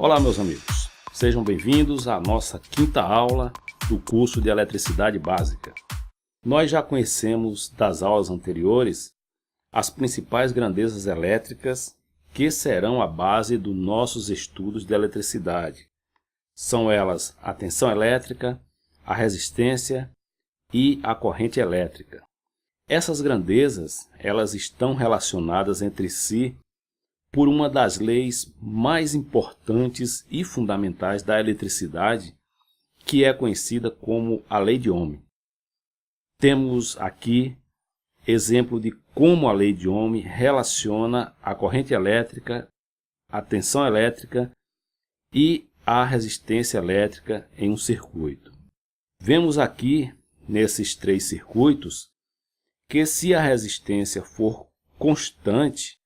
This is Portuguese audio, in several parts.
Olá, meus amigos, sejam bem-vindos à nossa quinta aula do curso de Eletricidade Básica. Nós já conhecemos das aulas anteriores as principais grandezas elétricas que serão a base dos nossos estudos de eletricidade. São elas a tensão elétrica, a resistência e a corrente elétrica. Essas grandezas, elas estão relacionadas entre si por uma das leis mais importantes e fundamentais da eletricidade, que é conhecida como a Lei de Ohm. Temos aqui exemplo de como a Lei de Ohm relaciona a corrente elétrica, a tensão elétrica e a resistência elétrica em um circuito. Vemos aqui, nesses três circuitos, que se a resistência for constante,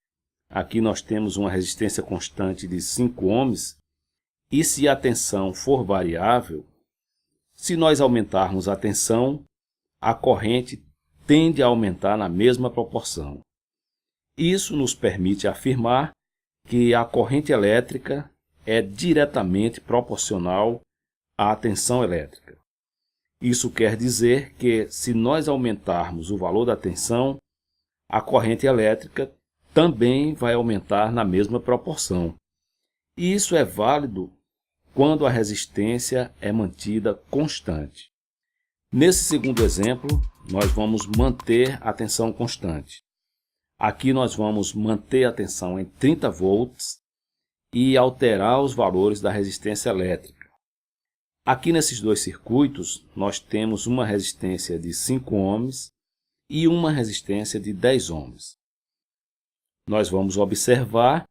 aqui nós temos uma resistência constante de 5 ohms, e se a tensão for variável, se nós aumentarmos a tensão, a corrente tende a aumentar na mesma proporção. Isso nos permite afirmar que a corrente elétrica é diretamente proporcional à tensão elétrica. Isso quer dizer que, se nós aumentarmos o valor da tensão, a corrente elétrica também vai aumentar na mesma proporção. E isso é válido quando a resistência é mantida constante. Nesse segundo exemplo, nós vamos manter a tensão constante. Aqui nós vamos manter a tensão em 30 volts e alterar os valores da resistência elétrica. Aqui nesses dois circuitos, nós temos uma resistência de 5 ohms e uma resistência de 10 ohms. Nós vamos observar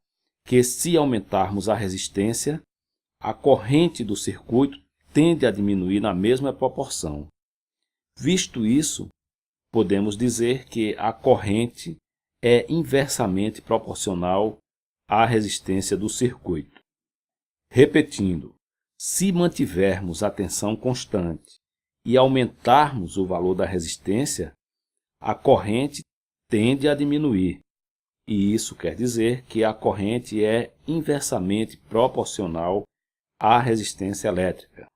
que, se aumentarmos a resistência, a corrente do circuito tende a diminuir na mesma proporção. Visto isso, podemos dizer que a corrente é inversamente proporcional à resistência do circuito. Repetindo, se mantivermos a tensão constante e aumentarmos o valor da resistência, a corrente tende a diminuir. E isso quer dizer que a corrente é inversamente proporcional à resistência elétrica.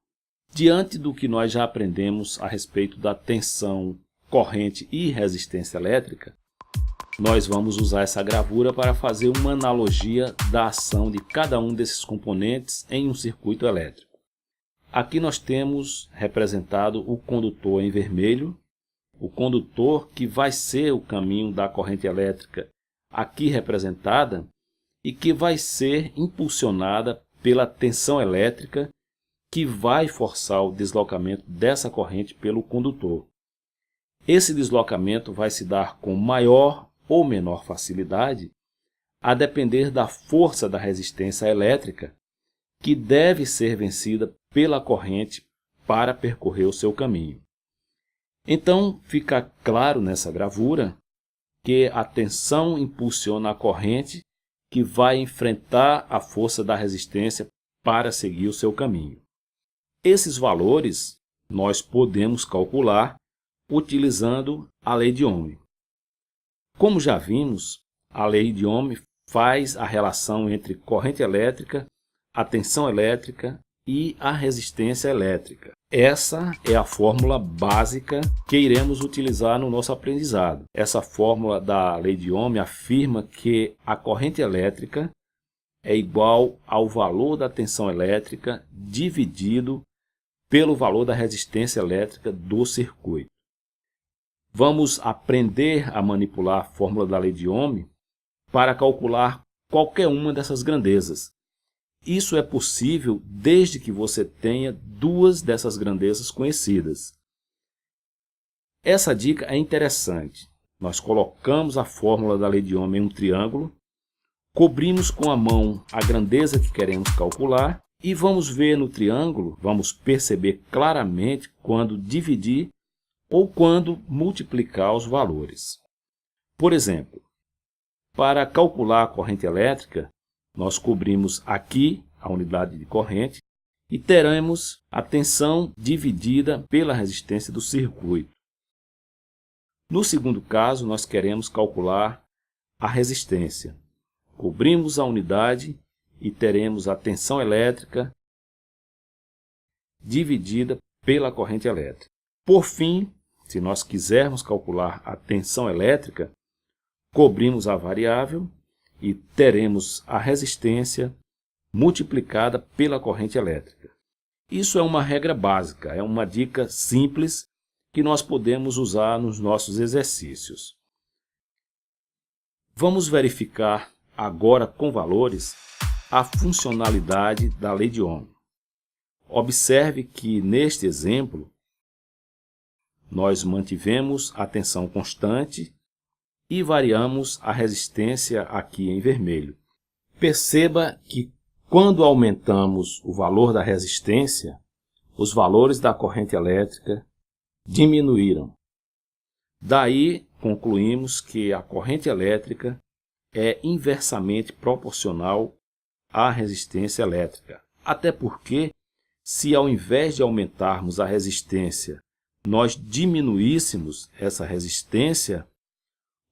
Diante do que nós já aprendemos a respeito da tensão, corrente e resistência elétrica, nós vamos usar essa gravura para fazer uma analogia da ação de cada um desses componentes em um circuito elétrico. Aqui nós temos representado o condutor em vermelho, o condutor que vai ser o caminho da corrente elétrica aqui representada e que vai ser impulsionada pela tensão elétrica que vai forçar o deslocamento dessa corrente pelo condutor. Esse deslocamento vai se dar com maior ou menor facilidade, a depender da força da resistência elétrica, que deve ser vencida pela corrente para percorrer o seu caminho. Então, fica claro nessa gravura que a tensão impulsiona a corrente que vai enfrentar a força da resistência para seguir o seu caminho. Esses valores nós podemos calcular utilizando a Lei de Ohm. Como já vimos, a Lei de Ohm faz a relação entre corrente elétrica, a tensão elétrica e a resistência elétrica. Essa é a fórmula básica que iremos utilizar no nosso aprendizado. Essa fórmula da Lei de Ohm afirma que a corrente elétrica é igual ao valor da tensão elétrica dividido pelo valor da resistência elétrica do circuito. Vamos aprender a manipular a fórmula da Lei de Ohm para calcular qualquer uma dessas grandezas. Isso é possível desde que você tenha duas dessas grandezas conhecidas. Essa dica é interessante. Nós colocamos a fórmula da Lei de Ohm em um triângulo, cobrimos com a mão a grandeza que queremos calcular e vamos ver no triângulo, vamos perceber claramente quando dividir ou quando multiplicar os valores. Por exemplo, para calcular a corrente elétrica, nós cobrimos aqui a unidade de corrente e teremos a tensão dividida pela resistência do circuito. No segundo caso, nós queremos calcular a resistência. Cobrimos a unidade e teremos a tensão elétrica dividida pela corrente elétrica. Por fim, se nós quisermos calcular a tensão elétrica, cobrimos a variável e teremos a resistência multiplicada pela corrente elétrica. Isso é uma regra básica, é uma dica simples que nós podemos usar nos nossos exercícios. Vamos verificar agora com valores a funcionalidade da lei de Ohm. Observe que neste exemplo nós mantivemos a tensão constante e variamos a resistência aqui em vermelho. Perceba que quando aumentamos o valor da resistência, os valores da corrente elétrica diminuíram. Daí concluímos que a corrente elétrica é inversamente proporcional à resistência elétrica. Até porque, se ao invés de aumentarmos a resistência, nós diminuíssemos essa resistência,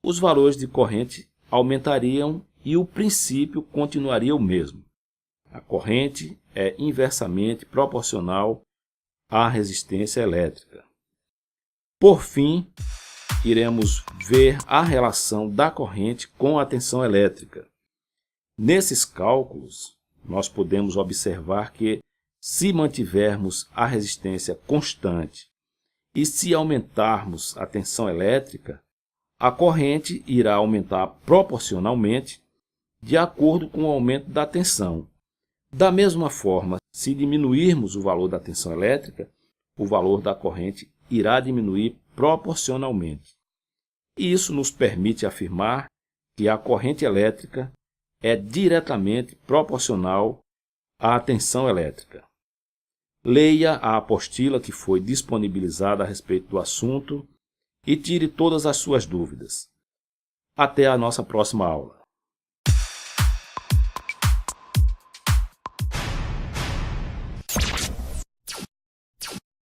os valores de corrente aumentariam e o princípio continuaria o mesmo. A corrente é inversamente proporcional à resistência elétrica. Por fim, iremos ver a relação da corrente com a tensão elétrica. Nesses cálculos, nós podemos observar que, se mantivermos a resistência constante e se aumentarmos a tensão elétrica, a corrente irá aumentar proporcionalmente de acordo com o aumento da tensão. Da mesma forma, se diminuirmos o valor da tensão elétrica, o valor da corrente irá diminuir proporcionalmente. E isso nos permite afirmar que a corrente elétrica é diretamente proporcional à tensão elétrica. Leia a apostila que foi disponibilizada a respeito do assunto e tire todas as suas dúvidas. Até a nossa próxima aula.